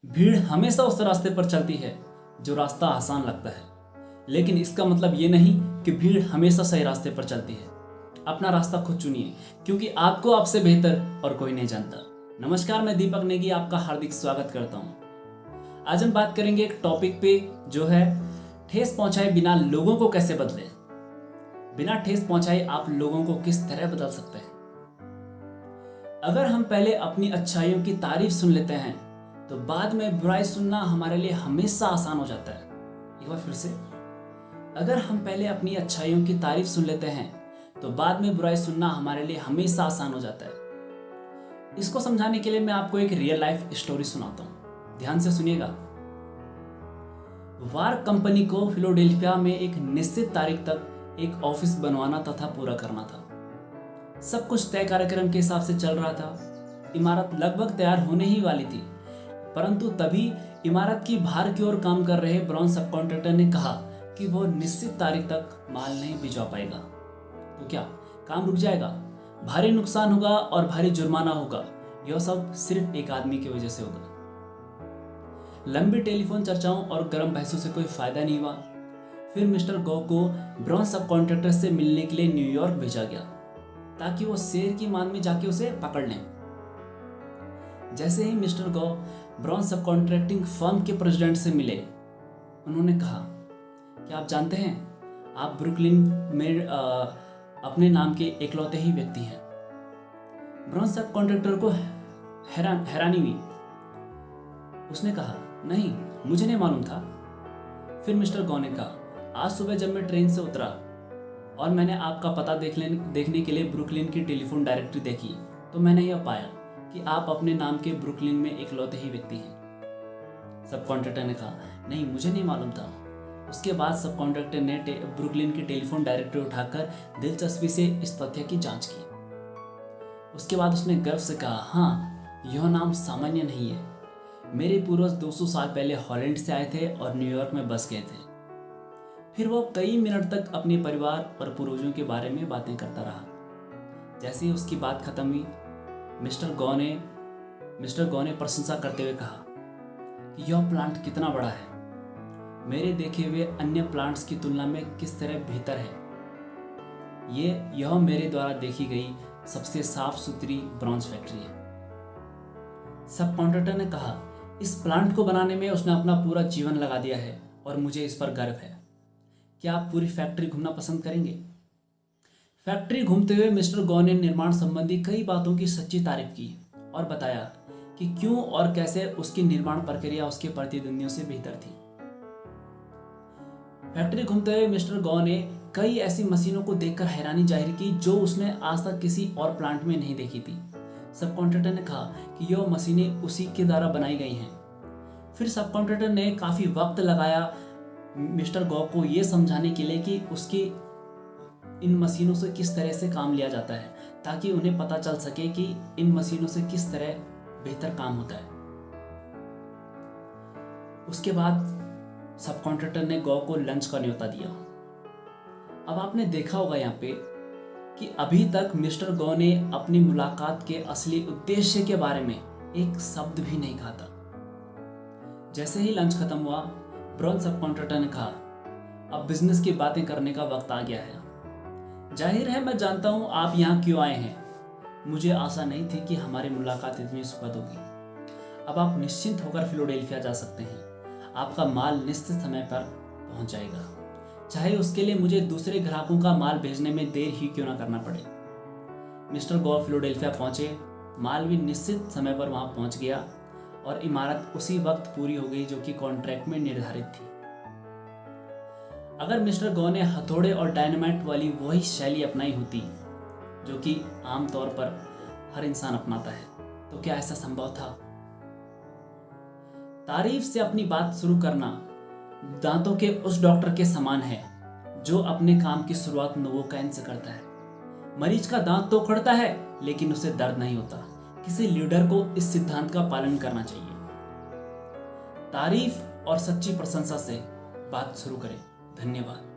भीड़ हमेशा उस रास्ते पर चलती है जो रास्ता आसान लगता है, लेकिन इसका मतलब ये नहीं कि भीड़ हमेशा सही रास्ते पर चलती है। अपना रास्ता खुद चुनिए, क्योंकि आपको आपसे बेहतर और कोई नहीं जानता। नमस्कार, मैं दीपक नेगी आपका हार्दिक स्वागत करता हूँ। आज हम बात करेंगे एक टॉपिक पे जो है ठेस पहुंचाए बिना लोगों को कैसे बदले। बिना ठेस पहुंचाए आप लोगों को किस तरह बदल सकते हैं। अगर हम पहले अपनी अच्छाइयों की तारीफ सुन लेते हैं तो बाद में बुराई सुनना हमारे लिए हमेशा आसान हो जाता है। एक बार फिर से, अगर हम पहले अपनी अच्छाइयों की तारीफ सुन लेते हैं तो बाद में बुराई सुनना हमारे लिए हमेशा आसान हो जाता है। इसको समझाने के लिए मैं आपको एक रियल लाइफ स्टोरी सुनाता हूँ, ध्यान से सुनिएगा। वार कंपनी को फिलाडेल्फिया में एक निश्चित तारीख तक एक ऑफिस बनवाना तथा पूरा करना था। सब कुछ तय कार्यक्रम के हिसाब से चल रहा था। इमारत लगभग तैयार होने ही वाली थी, परंतु तभी इमारत की बाहर की ओर काम कर रहे ब्रॉन्ज सब कॉन्ट्रैक्टर ने कहा कि वो निश्चित तारीख तक माल नहीं भिजवा पाएगा। तो क्या काम रुक जाएगा, भारी नुकसान होगा और भारी जुर्माना होगा। यह सब सिर्फ एक आदमी की वजह से होगा। लंबी टेलीफोन चर्चाओं और गर्म बहसों से कोई फायदा नहीं हुआ। फिर मिस्टर गो को ब्रॉन्ज सब कॉन्ट्रैक्टर से मिलने के लिए न्यूयॉर्क भेजा गया ताकि वो शेर की मान में जाके उसे पकड़ लें। जैसे ही मिस्टर गो ब्रॉन्ज सब कॉन्ट्रैक्टिंग फर्म के प्रेसिडेंट से मिले, उन्होंने कहा कि आप जानते हैं, आप ब्रुकलिन में अपने नाम के इकलौते ही व्यक्ति हैं। ब्रॉन्ज सब कॉन्ट्रैक्टर को हैरानी हुई। उसने कहा, नहीं, मुझे नहीं मालूम था। फिर मिस्टर गो ने कहा, आज सुबह जब मैं ट्रेन से उतरा और मैंने आपका पता देखने के लिए ब्रुकलिन की टेलीफोन डायरेक्टरी देखी तो मैंने यह पाया कि आप अपने नाम के ब्रुकलिन में इकलौते ही व्यक्ति हैं। सब कॉन्ट्रैक्टर ने कहा, नहीं, मुझे नहीं मालूम था। उसके बाद सब कॉन्ट्रैक्टर ने ब्रुकलिन की टेलीफोन डायरेक्टरी उठाकर दिलचस्पी से इस तथ्य की जांच की। उसके बाद उसने गर्व से कहा, हाँ, यह नाम सामान्य नहीं है। मेरे पूर्वज 200 साल पहले हॉलैंड से आए थे और न्यूयॉर्क में बस गए थे। फिर वो कई मिनट तक अपने परिवार और पूर्वजों के बारे में बातें करता रहा। जैसे ही उसकी बात खत्म हुई, मिस्टर गो ने प्रशंसा करते हुए कहा कि यह प्लांट कितना बड़ा है, मेरे देखे हुए अन्य प्लांट्स की तुलना में किस तरह बेहतर है। यह मेरे द्वारा देखी गई सबसे साफ सुथरी ब्रॉन्ज फैक्ट्री है। सब कॉन्ट्रैक्टर ने कहा, इस प्लांट को बनाने में उसने अपना पूरा जीवन लगा दिया है और मुझे इस पर गर्व है। क्या आप पूरी फैक्ट्री घूमना पसंद करेंगे? फैक्ट्री घूमते हुए मिस्टर गो ने निर्माण संबंधी कई बातों की सच्ची तारीफ की और बताया कि क्यों और कैसे उसकी निर्माण प्रक्रिया उसके प्रतिद्वंदियों से बेहतर थी। फैक्ट्री घूमते हुए मिस्टर गो ने कई ऐसी मशीनों को देखकर हैरानी जाहिर की जो उसने आज तक किसी और प्लांट में नहीं देखी थी। सब कॉन्ट्रैक्टर ने कहा कि यह मशीनें उसी के द्वारा बनाई गई हैं। फिर सब कॉन्ट्रैक्टर ने काफी वक्त लगाया मिस्टर गो को यह समझाने के लिए कि उसकी इन मशीनों से किस तरह से काम लिया जाता है, ताकि उन्हें पता चल सके कि इन मशीनों से किस तरह बेहतर काम होता है। उसके बाद सब कॉन्ट्रैक्टर ने गो को लंच का न्योता दिया। अब आपने देखा होगा यहाँ पे कि अभी तक मिस्टर गो ने अपनी मुलाकात के असली उद्देश्य के बारे में एक शब्द भी नहीं कहा था। जैसे ही लंच खत्म हुआ, ब्रॉन्ज सब कॉन्ट्रैक्टर ने कहा, अब बिजनेस की बातें करने का वक्त आ गया है। जाहिर है मैं जानता हूं आप यहाँ क्यों आए हैं। मुझे आशा नहीं थी कि हमारी मुलाकात इतनी सुखद होगी। अब आप निश्चिंत होकर फिलाडेल्फिया जा सकते हैं। आपका माल निश्चित समय पर पहुंच जाएगा, चाहे उसके लिए मुझे दूसरे ग्राहकों का माल भेजने में देर ही क्यों ना करना पड़े। मिस्टर गो फिलाडेल्फिया पहुंचे। माल भी निश्चित समय पर वहां पहुंच गया और इमारत उसी वक्त पूरी हो गई जो कि कॉन्ट्रैक्ट में निर्धारित थी। अगर मिस्टर गो ने हथौड़े और डायनामाइट वाली वही शैली अपनाई होती जो कि आमतौर पर हर इंसान अपनाता है, तो क्या ऐसा संभव था? तारीफ से अपनी बात शुरू करना दांतों के उस डॉक्टर के समान है जो अपने काम की शुरुआत नोवोकाइन से करता है। मरीज का दांत तो उखड़ता है लेकिन उसे दर्द नहीं होता। किसी लीडर को इस सिद्धांत का पालन करना चाहिए। तारीफ और सच्ची प्रशंसा से बात शुरू करें। धन्यवाद।